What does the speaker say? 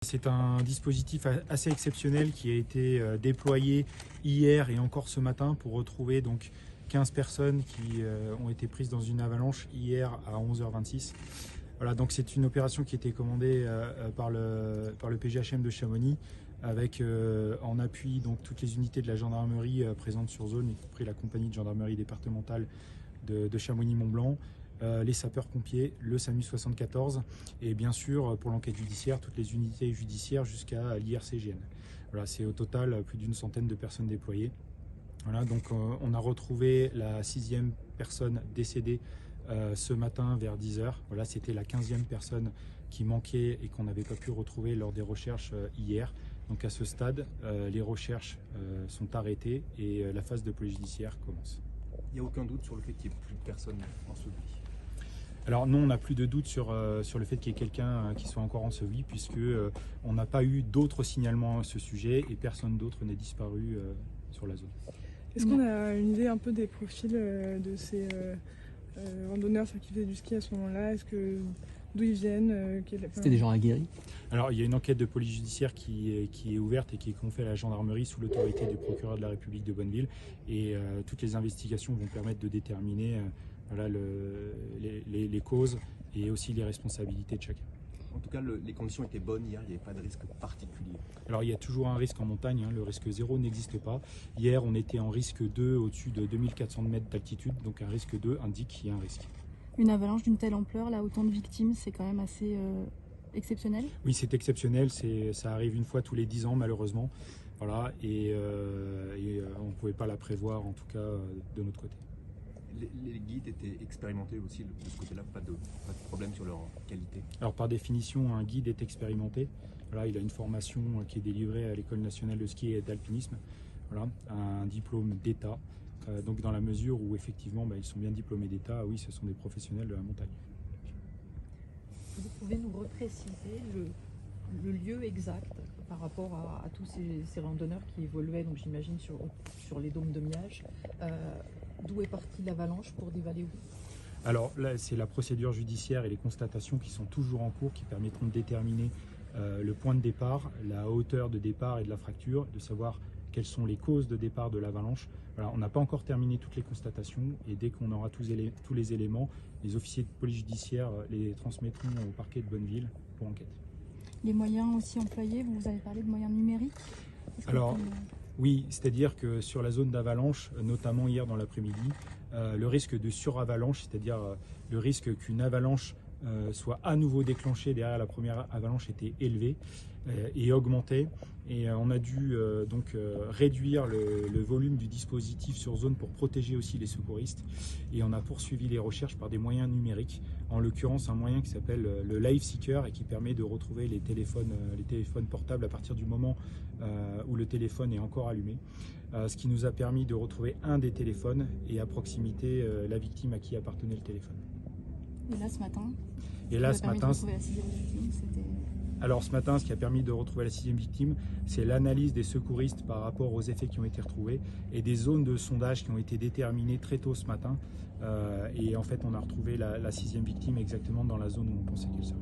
C'est un dispositif assez exceptionnel qui a été déployé hier et encore ce matin pour retrouver donc 15 personnes qui ont été prises dans une avalanche hier à 11h26. Voilà, donc c'est une opération qui a été commandée par le PGHM de Chamonix avec en appui donc toutes les unités de la gendarmerie présentes sur zone, y compris la compagnie de gendarmerie départementale de Chamonix-Mont-Blanc. Les sapeurs-pompiers, le SAMU 74 et bien sûr pour l'enquête judiciaire, toutes les unités judiciaires jusqu'à l'IRCGN. Voilà, c'est au total plus d'une centaine de personnes déployées. Voilà, donc on a retrouvé la 6e personne décédée ce matin vers 10h. Voilà, c'était la 15e personne qui manquait et qu'on n'avait pas pu retrouver lors des recherches hier. Donc à ce stade, les recherches sont arrêtées et la phase de police judiciaire commence. Il n'y a aucun doute sur le fait qu'il n'y ait plus de personnes ensevelies? Alors non, on n'a plus de doute sur le fait qu'il y ait quelqu'un qui soit encore enseveli, puisque on n'a pas eu d'autres signalements à ce sujet et personne d'autre n'est disparu sur la zone. Est-ce qu'on a une idée un peu des profils de ces randonneurs qui faisaient du ski à ce moment-là? D'où ils viennent? C'était des gens aguerris? Alors il y a une enquête de police judiciaire qui est ouverte et qui est confiée à la gendarmerie sous l'autorité du procureur de la République de Bonneville, et toutes les investigations vont permettre de déterminer voilà, les causes et aussi les responsabilités de chacun. En tout cas, les conditions étaient bonnes hier, il n'y avait pas de risque particulier. Alors il y a toujours un risque en montagne, le risque 0 n'existe pas. Hier on était en risque 2 au-dessus de 2400 mètres d'altitude, donc un risque 2 indique qu'il y a un risque. Une avalanche d'une telle ampleur, là, autant de victimes, c'est quand même assez exceptionnel? Oui, c'est exceptionnel, ça arrive une fois tous les 10 ans malheureusement. Voilà, et on ne pouvait pas la prévoir en tout cas de notre côté. Les guides étaient expérimentés aussi de ce côté-là, pas de problème sur leur qualité? Alors par définition, un guide est expérimenté. Voilà, il a une formation qui est délivrée à l'École nationale de ski et d'alpinisme, voilà, un diplôme d'État. Donc dans la mesure où effectivement ils sont bien diplômés d'État, oui, ce sont des professionnels de la montagne. Vous pouvez nous repréciser le lieu exact par rapport à tous ces randonneurs qui évoluaient, donc j'imagine sur les dômes de Miage, d'où est partie l'avalanche pour dévaler où? Alors là, c'est la procédure judiciaire et les constatations qui sont toujours en cours qui permettront de déterminer le point de départ, la hauteur de départ et de la fracture, de savoir quelles sont les causes de départ de l'avalanche. Voilà, on n'a pas encore terminé toutes les constatations et dès qu'on aura tous les éléments, les officiers de police judiciaire les transmettront au parquet de Bonneville pour enquête. Les moyens aussi employés, vous avez parlé de moyens numériques? Alors oui, c'est-à-dire que sur la zone d'avalanche, notamment hier dans l'après-midi, le risque de suravalanche, c'est-à-dire le risque qu'une avalanche soit à nouveau déclenchée derrière la première avalanche était élevé et augmenté, et on a dû donc réduire le volume du dispositif sur zone pour protéger aussi les secouristes, et on a poursuivi les recherches par des moyens numériques, en l'occurrence un moyen qui s'appelle le Live Seeker et qui permet de retrouver les téléphones portables à partir du moment où le téléphone est encore allumé, ce qui nous a permis de retrouver un des téléphones et à proximité la victime à qui appartenait le téléphone. Et là ce matin? Alors ce matin, ce qui a permis de retrouver la 6e victime, c'est l'analyse des secouristes par rapport aux effets qui ont été retrouvés et des zones de sondage qui ont été déterminées très tôt ce matin. Et en fait, on a retrouvé la 6e victime exactement dans la zone où on pensait qu'elle serait.